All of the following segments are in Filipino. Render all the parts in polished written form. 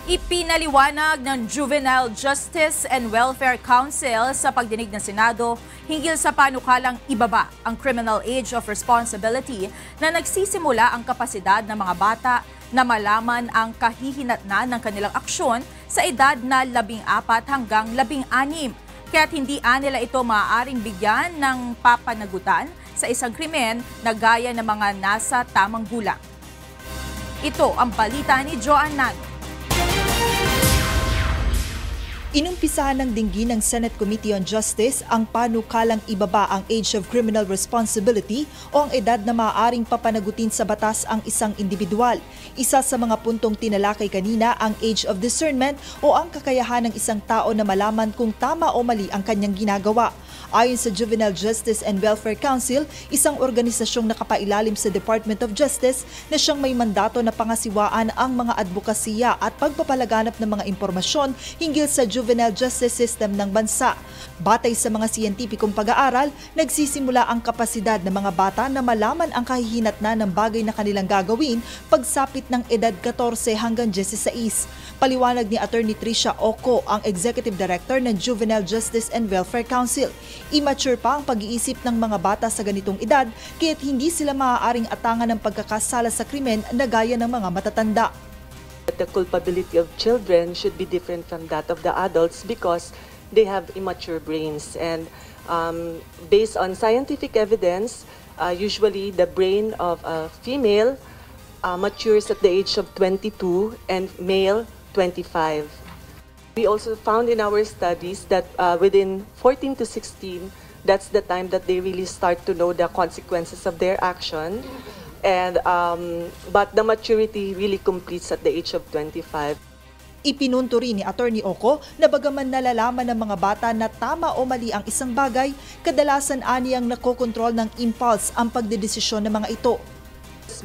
Ipinaliwanag ng Juvenile Justice and Welfare Council sa pagdinig ng Senado hinggil sa panukalang ibaba ang criminal age of responsibility na nagsisimula ang kapasidad ng mga bata na malaman ang kahihinatnan ng kanilang aksyon sa edad na 14 hanggang 16. Kaya't hindi nila ito maaaring bigyan ng papanagutan sa isang krimen na gaya ng mga nasa tamang gulang. Ito ang balita ni Joanne Nano. Inumpisahan ng dinggin ng Senate Committee on Justice ang panukalang ibaba ang age of criminal responsibility o ang edad na maaaring papanagutin sa batas ang isang individual. Isa sa mga puntong tinalakay kanina ang age of discernment o ang kakayahan ng isang tao na malaman kung tama o mali ang kanyang ginagawa. Ayon sa Juvenile Justice and Welfare Council, isang organisasyong nakapailalim sa Department of Justice na siyang may mandato na pangasiwaan ang mga advokasya at pagpapalaganap ng mga impormasyon hinggil sa juvenile justice system ng bansa. Batay sa mga siyentipikong pag-aaral, nagsisimula ang kapasidad ng mga bata na malaman ang kahihinatnan ng bagay na kanilang gagawin pagsapit ng edad 14 hanggang 16. Paliwanag ni Attorney Tricia Oco, ang Executive Director ng Juvenile Justice and Welfare Council. Immature pa ang pag-iisip ng mga bata sa ganitong edad kaya't hindi sila maaaring atangan ng pagkakasala sa krimen na gaya ng mga matatanda. The culpability of children should be different from that of the adults because they have immature brains. And based on scientific evidence, usually the brain of a female matures at the age of 22 and male 25. We also found in our studies that within 14 to 16, that's the time that they really start to know the consequences of their action. And but the maturity really completes at the age of 25. Ipinunto rin ni Attorney Oco na bagaman nalalaman ng mga bata na tama o mali ang isang bagay, kadalasan aniyang nakokontrol ng impulse ang pagdedesisyon ng mga ito.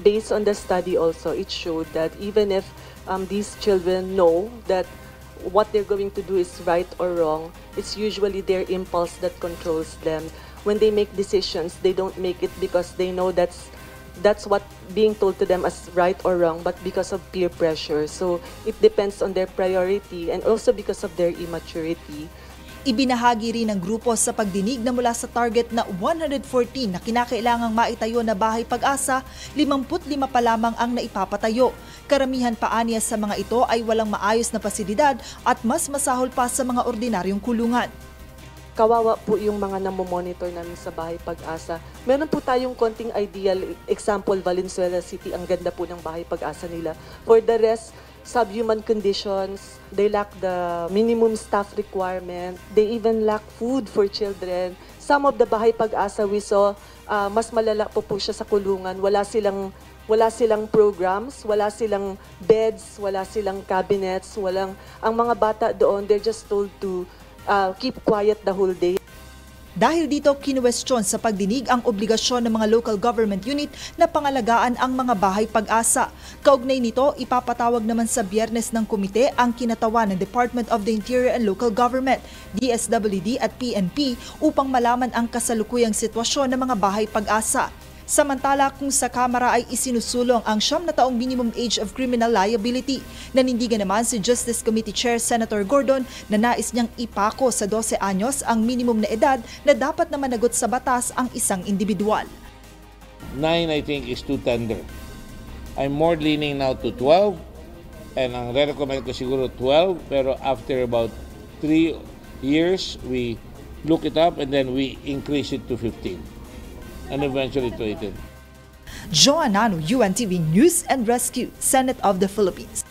Based on the study also, it showed that even if these children know that what they're going to do is right or wrong, it's usually their impulse that controls them. When they make decisions, they don't make it because they know that's what being told to them as right or wrong, but because of peer pressure. So it depends on their priority and also because of their immaturity. Ibinahagi rin ng grupo sa pagdinig na mula sa target na 114 na kinakailangang maitayo na bahay Pag-asa, 55 pa lamang ang naipapatayo. Karamihan pa aniya sa mga ito ay walang maayos na pasilidad at mas masahol pa sa mga ordinaryong kulungan. Kawawa po yung mga namomonitor namin sa bahay Pag-asa. Meron po tayong konting ideal example, Valenzuela City, ang ganda po ng bahay Pag-asa nila. For the rest, subhuman conditions, they lack the minimum staff requirement, they even lack food for children. Some of the bahay Pag-asa we saw, mas malala po siya sa kulungan. Wala silang programs, wala silang beds, wala silang cabinets, ang mga bata doon, they're just told to keep quiet the whole day. Dahil dito, kinuwestiyon sa pagdinig ang obligasyon ng mga local government unit na pangalagaan ang mga bahay Pag-asa. Kaugnay nito, ipapatawag naman sa Biyernes ng komite ang kinatawan ng Department of the Interior and Local Government, DSWD at PNP upang malaman ang kasalukuyang sitwasyon ng mga bahay Pag-asa. Samantala, kung sa Kamara ay isinusulong ang 9 na taong minimum age of criminal liability, nanindigan naman si Justice Committee Chair Senator Gordon na nais niyang ipako sa 12 anyos ang minimum na edad na dapat na managot sa batas ang isang individual. 9 I think is too tender. I'm more leaning now to 12 and ang recommend ko siguro 12 pero after about 3 years we look it up and then we increase it to 15. And eventually to 18. Joanne Nano, UNTV News and Rescue, Senate of the Philippines.